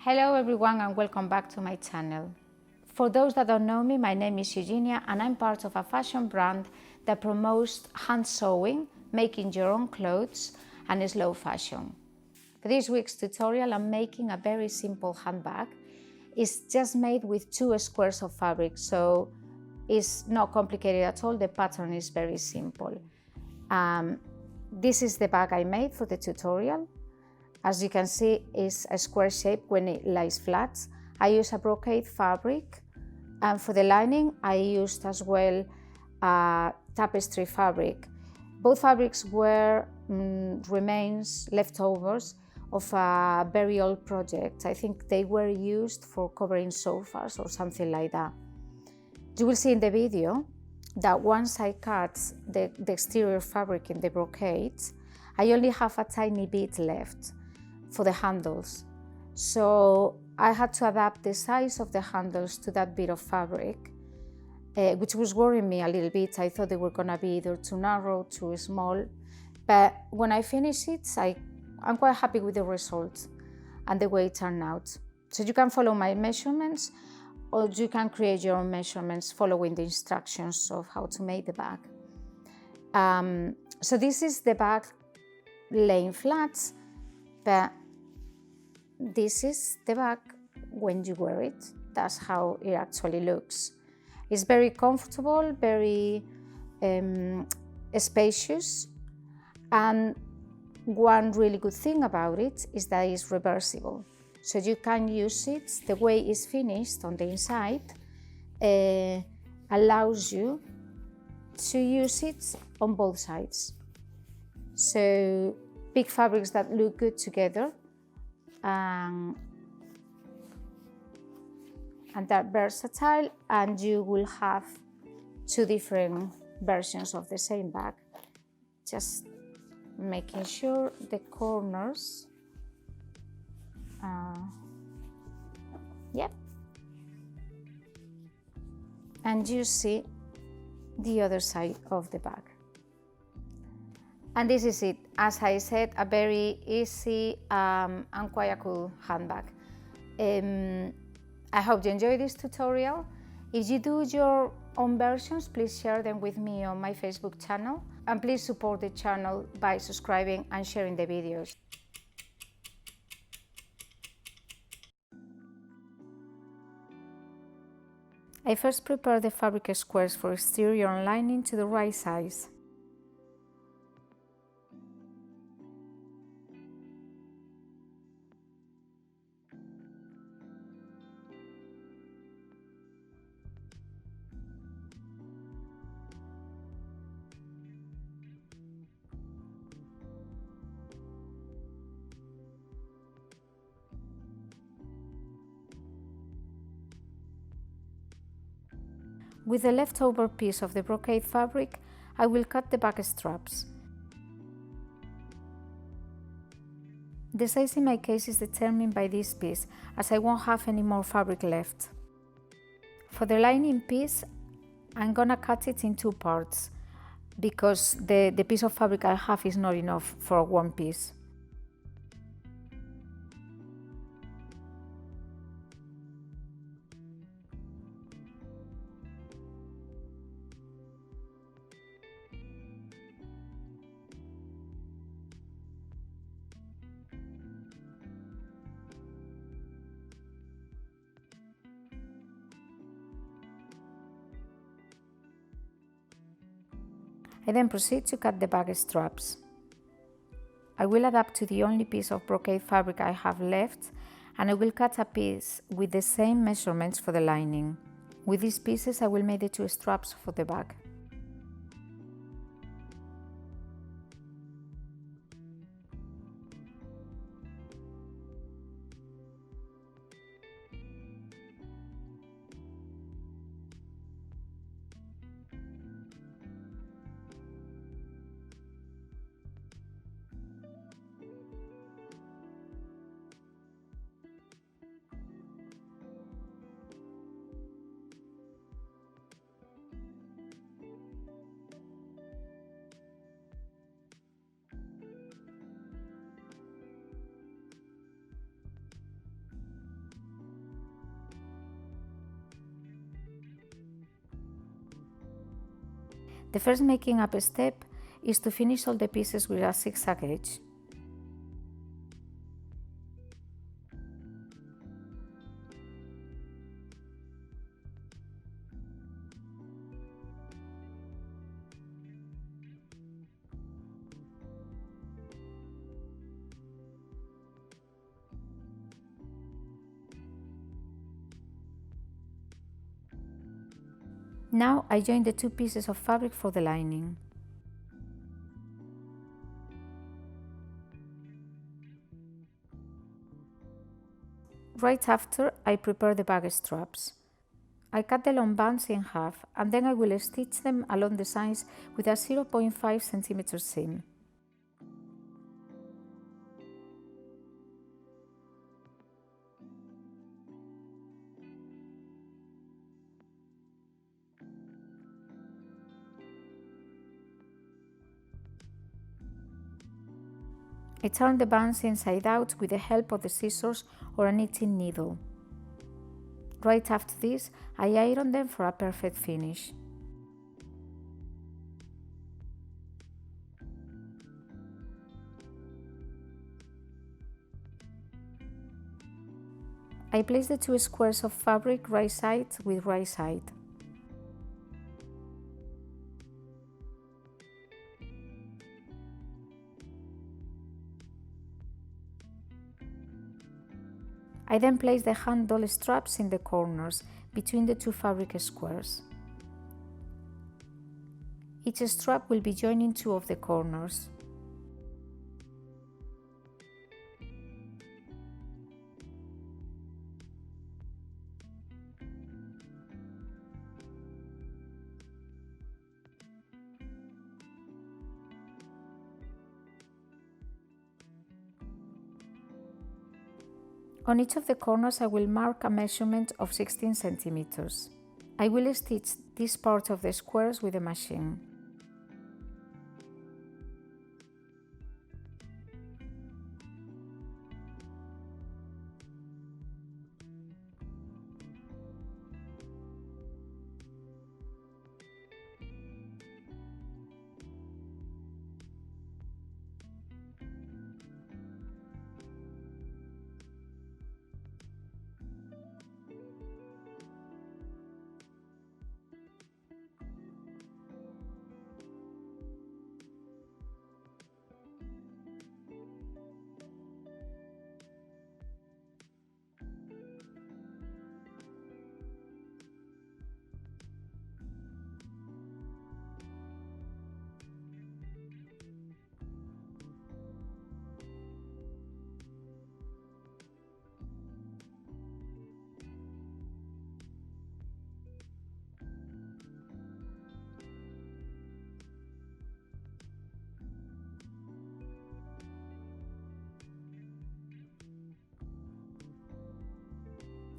Hello everyone and welcome back to my channel. For those that don't know me, my name is Eugenia and I'm part of a fashion brand that promotes hand sewing, making your own clothes and slow fashion. For this week's tutorial, I'm making a very simple handbag. It's just made with 2 squares of fabric, so it's not complicated at all. The pattern is very simple. This is the bag I made for the tutorial. As you can see, it's a square shape when it lies flat. I use a brocade fabric, and for the lining I used as well tapestry fabric. Both fabrics were remains, leftovers of a very old project. I think they were used for covering sofas or something like that. You will see in the video that once I cut the exterior fabric in the brocade, I only have a tiny bit left for the handles. So I had to adapt the size of the handles to that bit of fabric, which was worrying me a little bit. I thought they were gonna be either too narrow, too small, but when I finished it, I'm quite happy with the result and the way it turned out. So you can follow my measurements, or you can create your own measurements following the instructions of how to make the bag. So this is the bag laying flat, but this is the bag when you wear it. That's how it actually looks. It's very comfortable, very spacious, and one really good thing about it is that it's reversible. So you can use it, the way it's finished on the inside allows you to use it on both sides. So big fabrics that look good together and that versatile, and you will have 2 different versions of the same bag. Just making sure the corners, yep, and you see the other side of the bag. And this is it. As I said, a very easy and quite a cool handbag. I hope you enjoyed this tutorial. If you do your own versions, please share them with me on my Facebook channel. And please support the channel by subscribing and sharing the videos. I first prepare the fabric squares for exterior and lining to the right size. With the leftover piece of the brocade fabric, I will cut the back straps. The size in my case is determined by this piece, as I won't have any more fabric left. For the lining piece, I'm gonna cut it in 2 parts, because the piece of fabric I have is not enough for one piece. I then proceed to cut the back straps. I will adapt to the only piece of brocade fabric I have left, and I will cut a piece with the same measurements for the lining. With these pieces I will make the 2 straps for the bag. The first making up step is to finish all the pieces with a zigzag edge. Now I join the two pieces of fabric for the lining. Right after, I prepare the bag straps. I cut the long bands in half and then I will stitch them along the sides with a 0.5 cm seam. I turn the bands inside out with the help of the scissors or a knitting needle. Right after this, I iron them for a perfect finish. I place the two squares of fabric right side with right side. I then place the handle straps in the corners between the two fabric squares. Each strap will be joining two of the corners. On each of the corners I will mark a measurement of 16 centimeters. I will stitch this part of the squares with the machine.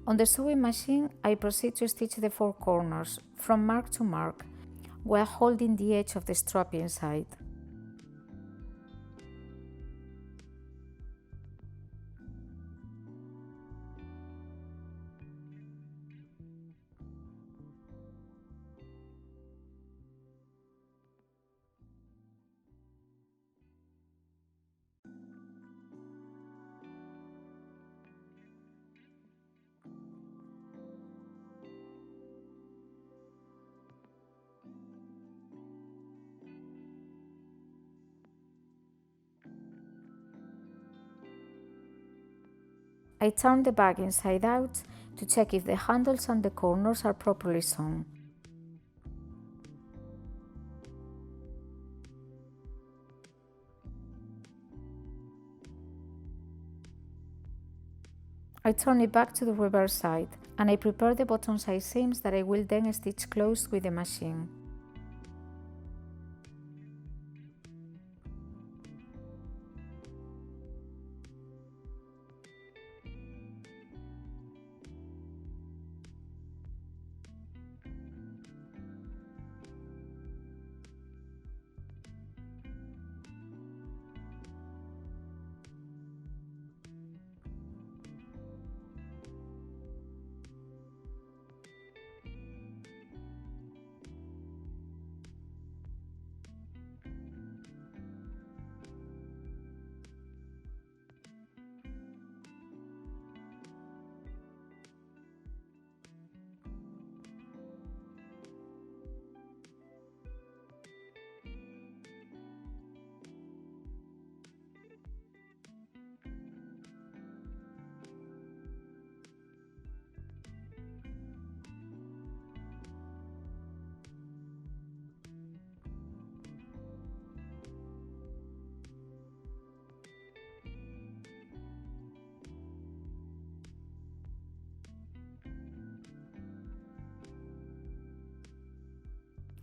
On the sewing machine, I proceed to stitch the four corners, from mark to mark, while holding the edge of the strap inside. I turn the bag inside out to check if the handles and the corners are properly sewn. I turn it back to the reverse side and I prepare the bottom side seams that I will then stitch closed with the machine.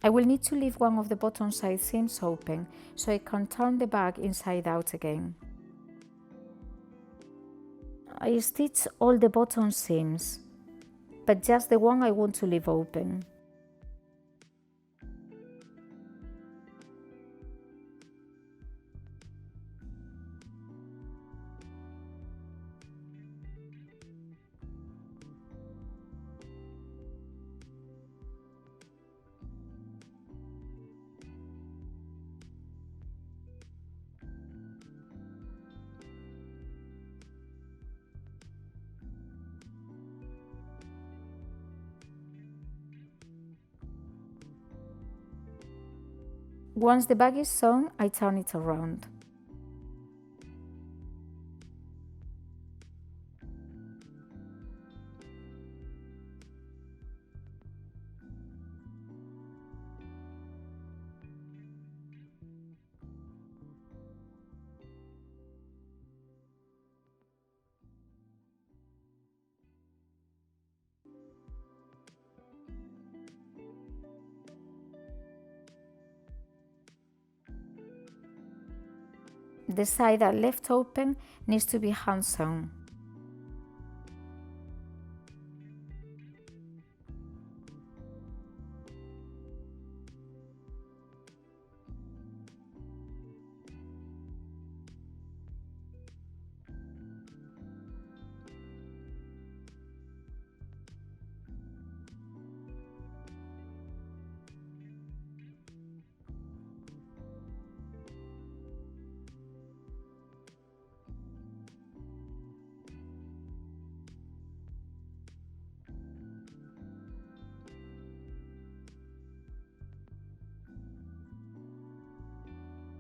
I will need to leave one of the bottom side seams open so I can turn the bag inside out again. I stitch all the bottom seams, but just the one I want to leave open. Once the bag is sewn, I turn it around. The side that left open needs to be hand sewn.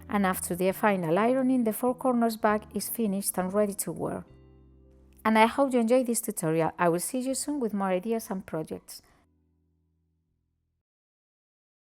And after the final ironing, the 4 corners bag is finished and ready to wear. And I hope you enjoyed this tutorial. I will see you soon with more ideas and projects.